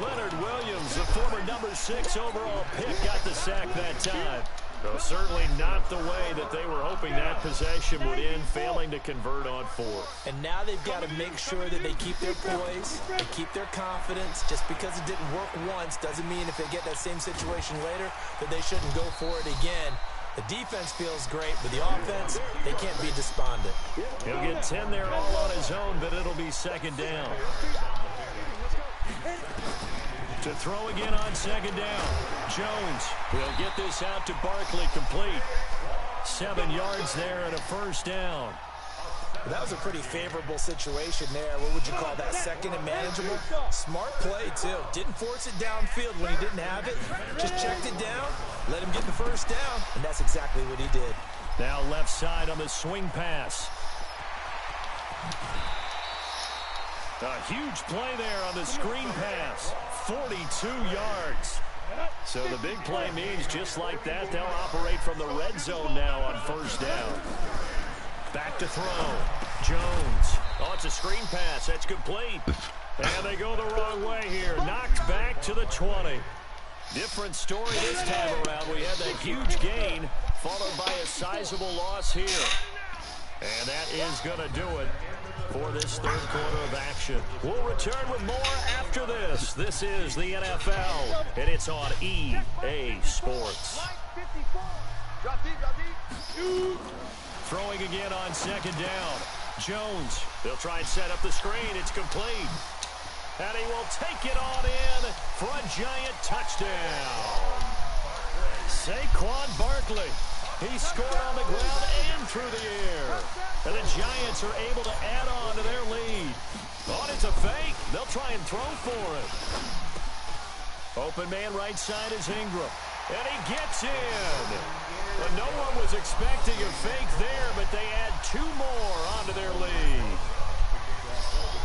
S2: Leonard Williams, the former number 6 overall pick, got the sack that time. Though certainly not the way that they were hoping that possession would end, failing to convert on 4th.
S4: And now they've got to make sure that they keep their poise, they keep their confidence. Just because it didn't work once doesn't mean if they get that same situation later that they shouldn't go for it again. The defense feels great, but the offense, they can't be despondent.
S2: He'll get 10 there all on his own, but it'll be 2nd down. To throw again on 2nd down. Jones will get this out to Barkley, complete. 7 yards there and a 1st down.
S4: That was a pretty favorable situation there. What would you call that? 2nd and manageable? Smart play, too. Didn't force it downfield when he didn't have it. Just checked it down, let him get the 1st down, and that's exactly what he did.
S2: Now left side on the swing pass. A huge play there on the screen pass. 42 yards. So the big play means just like that, they'll operate from the red zone now on 1st down. Back to throw. Jones. Oh, it's a screen pass. That's complete. And they go the wrong way here. Knocked back to the 20. Different story this time around. We had that huge gain followed by a sizable loss here. And that is going to do it for this 3rd quarter of action. We'll return with more after this. This is the NFL, and it's on EA Sports. Throwing again on 2nd down. Jones, they'll try and set up the screen. It's complete. And he will take it on in for a giant touchdown. Saquon Barkley. He scored on the ground and through the air. And the Giants are able to add on to their lead. Oh, it's a fake. They'll try and throw for it. Open man right side is Ingram. And he gets in. But no one was expecting a fake there, but they add 2 more onto their lead.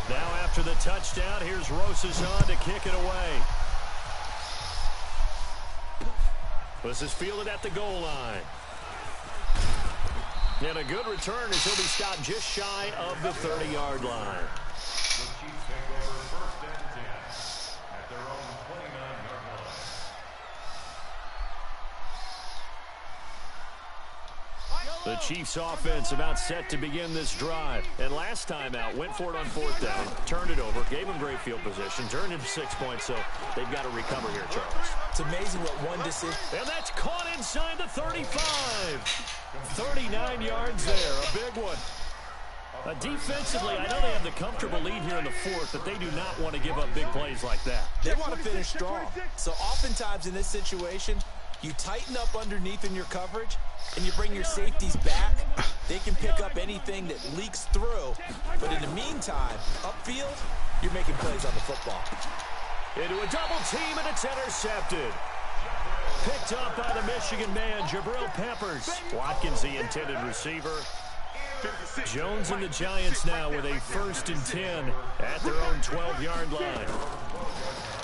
S2: Now after the touchdown, here's Rosas on to kick it away. This is fielded at the goal line. And a good return as he'll be stopped just shy of the 30-yard line. The Chiefs offense about set to begin this drive. And last time out, went for it on 4th down, turned it over, gave them great field position, turned into 6 points, so they've got to recover here, Charles.
S4: It's amazing what one decision.
S2: And that's caught inside the 35. 39 yards there, a big one. Defensively, I know they have the comfortable lead here in the 4th, but they do not want to give up big plays like that.
S4: They want to finish strong. So oftentimes in this situation, you tighten up underneath in your coverage, and you bring your safeties back. They can pick up anything that leaks through. But in the meantime, upfield, you're making plays on the football.
S2: Into a double team, and it's intercepted. Picked up by the Michigan man, Jabril Peppers. Watkins, the intended receiver. Jones and the Giants now with a 1st and 10 at their own 12-yard line.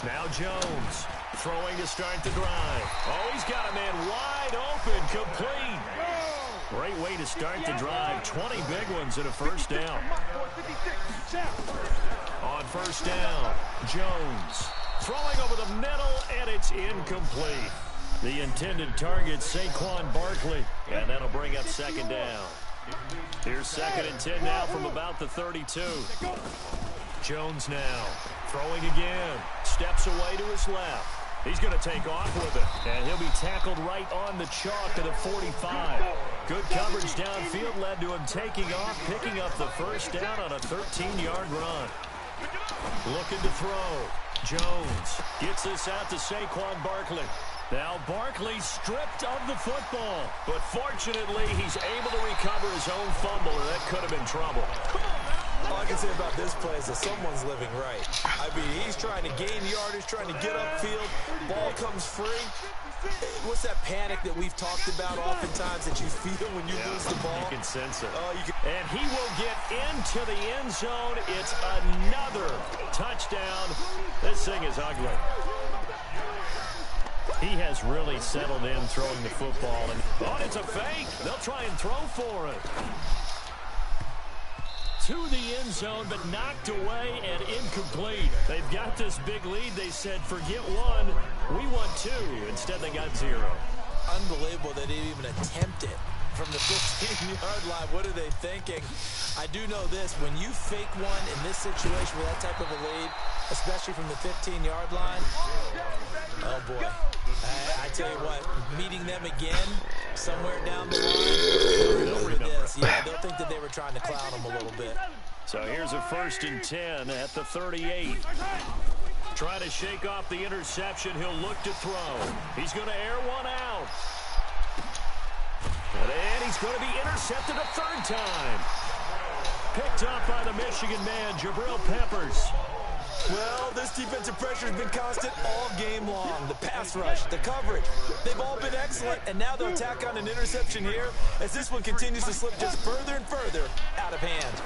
S2: Now Jones throwing to start the drive. Oh, he's got a man wide open, complete. Great way to start the drive. 20 big ones and a 1st down. On 1st down, Jones throwing over the middle, and it's incomplete. The intended target, Saquon Barkley, and that'll bring up 2nd down. Here's 2nd and 10 now from about the 32. Jones now throwing again. Steps away to his left. He's going to take off with it. And he'll be tackled right on the chalk to the 45. Good coverage downfield led to him taking off, picking up the 1st down on a 13-yard run. Looking to throw. Jones gets this out to Saquon Barkley. Now Barkley stripped of the football, but fortunately he's able to recover his own fumble, and that could have been trouble.
S4: All I can say about this play is that someone's living right. I mean, he's trying to gain yardage, trying to get upfield. Ball comes free. What's that panic that we've talked about oftentimes that you feel when you lose the ball?
S2: You can sense it. And he will get into the end zone. It's another touchdown. This thing is ugly. He has really settled in throwing the football. And, oh, it's a fake. They'll try and throw for it. to the end zone, but knocked away and incomplete. They've got this big lead. They said, forget one, we want two. Instead, they got 0.
S4: Unbelievable that they even attempt it from the 15-yard line. What are they thinking? I do know this. When you fake one in this situation with that type of a lead, especially from the 15-yard line, oh, boy. I tell you what, meeting them again somewhere down the line, they'll remember this. Yeah, they'll think that they were trying to clown them a little bit.
S2: So here's a 1st and 10 at the 38. Trying to shake off the interception. He'll look to throw. He's going to air one out. And he's going to be intercepted a 3rd time. Picked up by the Michigan man, Jabril Peppers.
S4: Well, this defensive pressure has been constant all game long. The pass rush, the coverage, they've all been excellent, and now they'll tack on an interception here as this one continues to slip just further and further out of hand.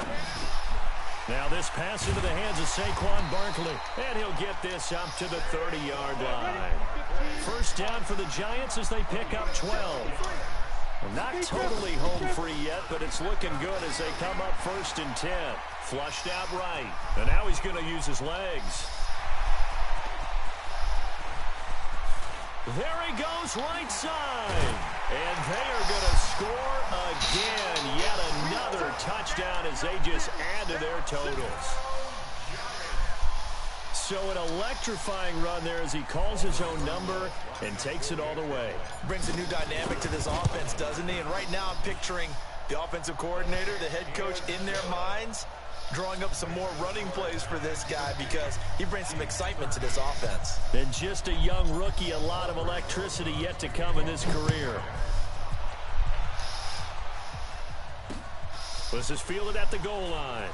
S2: Now this pass into the hands of Saquon Barkley, and he'll get this up to the 30-yard line. 1st down for the Giants as they pick up 12. Well, not totally home free yet, but it's looking good as they come up 1st and 10. Flushed out right, and now he's going to use his legs. There he goes right side, and they are going to score again. Yet another touchdown as they just add to their totals. So an electrifying run there as he calls his own number and takes it all the way.
S4: Brings a new dynamic to this offense, doesn't he? And right now I'm picturing the offensive coordinator, the head coach in their minds, drawing up some more running plays for this guy because he brings some excitement to this offense.
S2: And just a young rookie, a lot of electricity yet to come in his career. This is fielded at the goal line.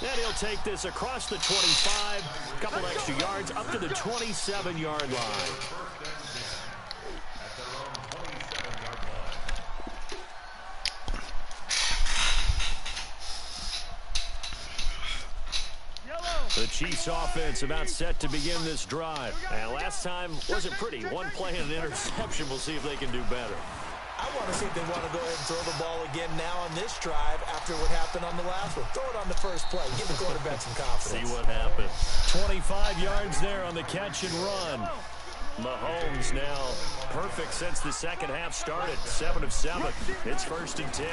S2: And he'll take this across the 25, a couple extra yards, up to the 27-yard line. The Chiefs offense about set to begin this drive. And last time wasn't pretty. One play and an interception. We'll see if they can do better.
S4: I want to see if they want to go ahead and throw the ball again now on this drive after what happened on the last one. Throw it on the first play. Give the quarterback some confidence.
S2: See what happens. 25 yards there on the catch and run. Mahomes now perfect since the second half started. 7 of 7. It's 1st and 10.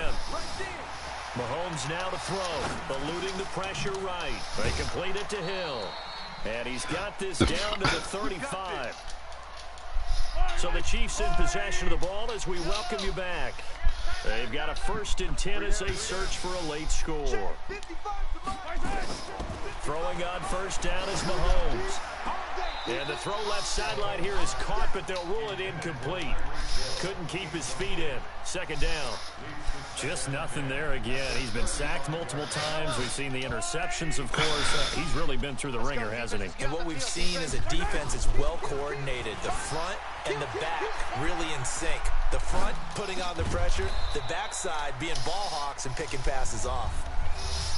S2: Mahomes now to throw. Eluding the pressure right. They complete it to Hill. And he's got this down to the 35. So the Chiefs in possession of the ball as we welcome you back. They've got a 1st and 10 as they search for a late score. Throwing on 1st down is Mahomes. And the throw left sideline here is caught, but they'll rule it incomplete. Couldn't keep his feet in. 2nd down. Just nothing there again. He's been sacked multiple times. We've seen the interceptions, of course. He's really been through the ringer, hasn't he?
S4: And what we've seen is a defense that's well coordinated. The front and the back really in sync. The front putting on the pressure. The backside being ball hawks and picking passes off.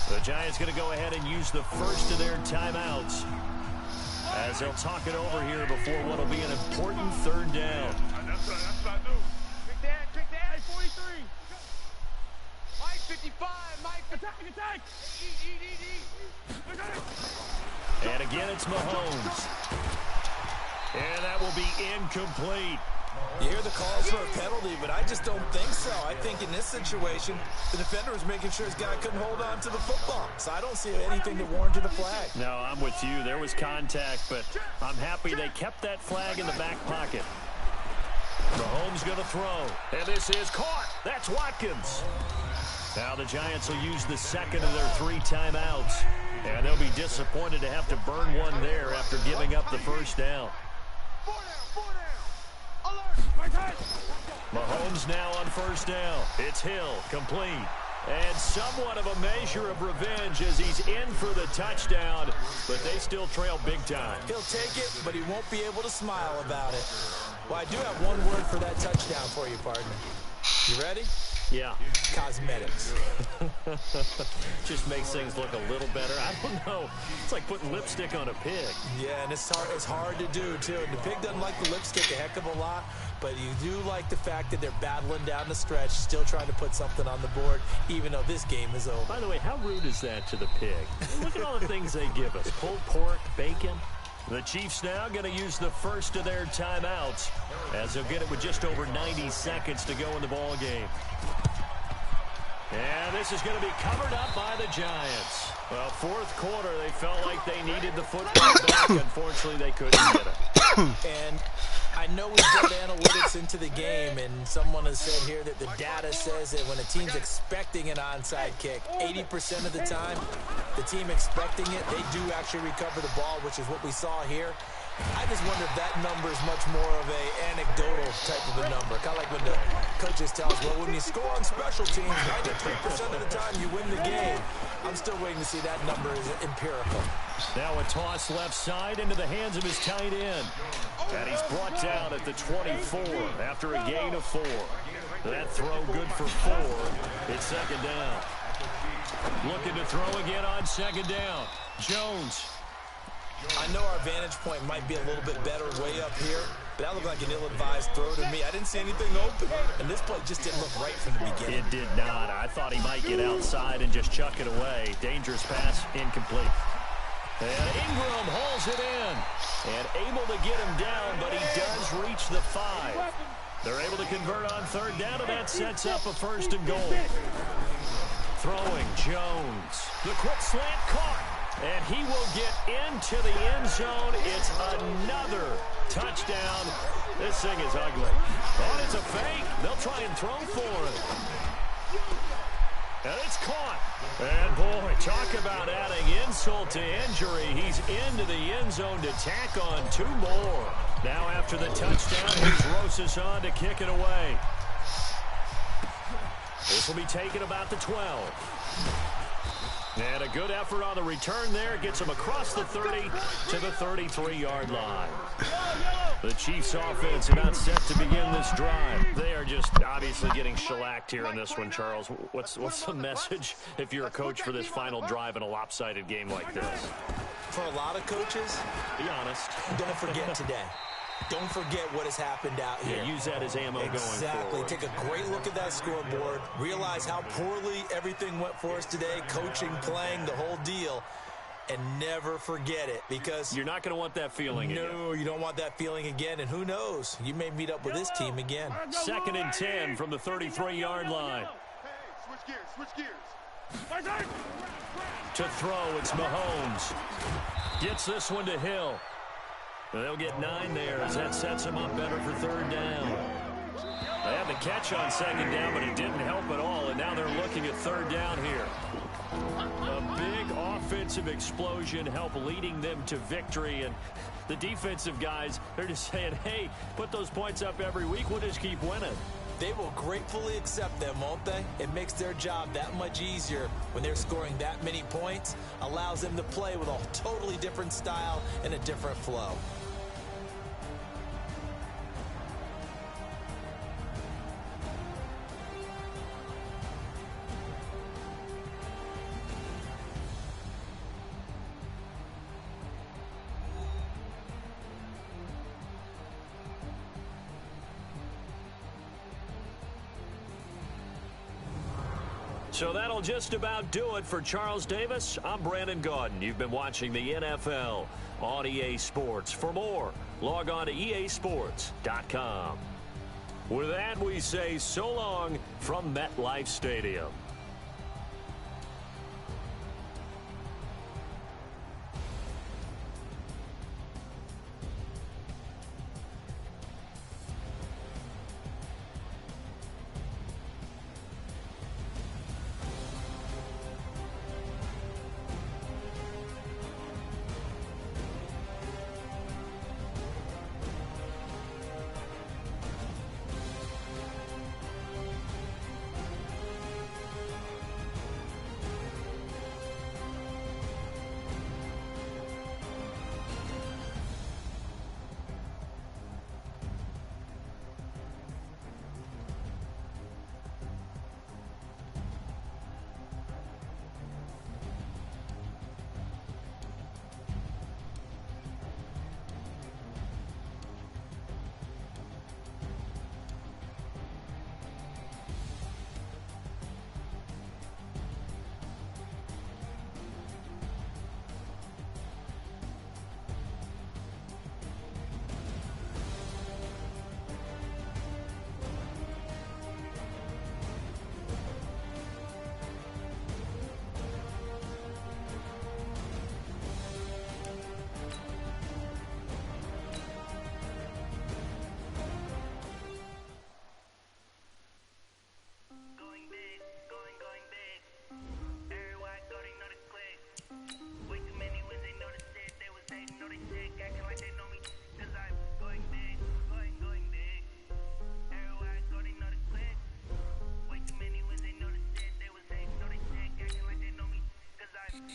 S2: The Giants going to go ahead and use the first of their timeouts as they'll talk it over here before what will be an important 3rd down.
S5: That's what I do. Quick dad, 43. Mike, 55. Mike, attack.
S2: And again, it's Mahomes. And that will be incomplete.
S4: You hear the calls for a penalty, but I just don't think so. I think in this situation, the defender was making sure his guy couldn't hold on to the football. So I don't see anything that warranted a flag.
S2: No, I'm with you. There was contact, but I'm happy they kept that flag in the back pocket. Mahomes going to throw. And this is caught. That's Watkins. Now the Giants will use the 2nd of their 3 timeouts. And they'll be disappointed to have to burn one there after giving up the 1st down. Mahomes now on 1st down. It's Hill, complete. And somewhat of a measure of revenge as he's in for the touchdown, but they still trail big time.
S4: He'll take it, but he won't be able to smile about it. Well, I do have one word for that touchdown for you, partner. You ready?
S2: Yeah.
S4: Cosmetics.
S2: Just makes things look a little better. I don't know. It's like putting lipstick on a pig.
S4: Yeah, and it's hard to do, too. And the pig doesn't like the lipstick a heck of a lot, but you do like the fact that they're battling down the stretch, still trying to put something on the board, even though this game is over.
S2: By the way, how rude is that to the pig? Look at all the things they give us. Pulled pork, bacon. The Chiefs now going to use the first of their timeouts, as they'll get it with just over 90 seconds to go in the ball game. And this is going to be covered up by the Giants. Well, fourth quarter, they felt like they needed the football back. Unfortunately, they couldn't get it.
S4: And I know we built analytics into the game, and someone has said here that the data says that when a team's expecting an onside kick, 80% of the time, the team expecting it, they do actually recover the ball, which is what we saw here. I just wonder if that number is much more of a anecdotal type of a number. Kind of like when the coaches tell us, well, when you score on special teams, 93% of the time you win the game. I'm still waiting to see that number is empirical.
S2: Now a toss left side into the hands of his tight end. And he's brought down at the 24 after a gain of 4. That throw good for 4. It's second down. Looking to throw again on second down. Jones.
S4: I know our vantage point might be a little bit better way up here, but that looked like an ill-advised throw to me. I didn't see anything open, and this play just didn't look right from the beginning.
S2: It did not. I thought he might get outside and just chuck it away. Dangerous pass, incomplete. And Ingram hauls it in and able to get him down, but he does reach the 5. They're able to convert on third down, and that sets up a first and goal. Throwing Jones. The quick slant caught. And he will get into the end zone. It's another touchdown. This thing is ugly. Oh, it's a fake. They'll try and throw for it. And it's caught. And, boy, talk about adding insult to injury. He's into the end zone to tack on 2 more. Now after the touchdown, here's Rosas on to kick it away. This will be taken about the 12. And a good effort on the return there. Gets him across the 30 to the 33-yard line. The Chiefs offense about set to begin this drive. They are just obviously getting shellacked here in this one, Charles. What's the message if you're a coach for this final drive in a lopsided game like this?
S4: For a lot of coaches,
S2: be honest.
S4: Don't forget today. Don't forget what has happened out here.
S2: Yeah, use that as ammo going forward.
S4: Exactly. Take a great look at that scoreboard. Realize how poorly everything went for us today. Coaching, playing, the whole deal. And never forget it, because
S2: you're not going to want that feeling again.
S4: No, you don't want that feeling again. And who knows? You may meet up with this team again.
S2: 2nd and 10 from the 33-yard line.
S5: Hey, switch gears.
S2: To throw, it's Mahomes. Gets this one to Hill. They'll get 9 there as that sets him up better for third down. They had the catch on second down, but it didn't help at all, and now they're looking at third down here. A big offensive explosion help leading them to victory, and the defensive guys, they're just saying, hey, put those points up every week, we'll just keep winning.
S4: They will gratefully accept them, won't they? It makes their job that much easier when they're scoring that many points, allows them to play with a totally different style and a different flow.
S2: So that'll just about do it for Charles Davis. I'm Brandon Gaudin. You've been watching the NFL on EA Sports. For more, log on to easports.com. With that, we say so long from MetLife Stadium.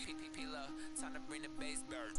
S1: PPP love, time to bring the bass bird.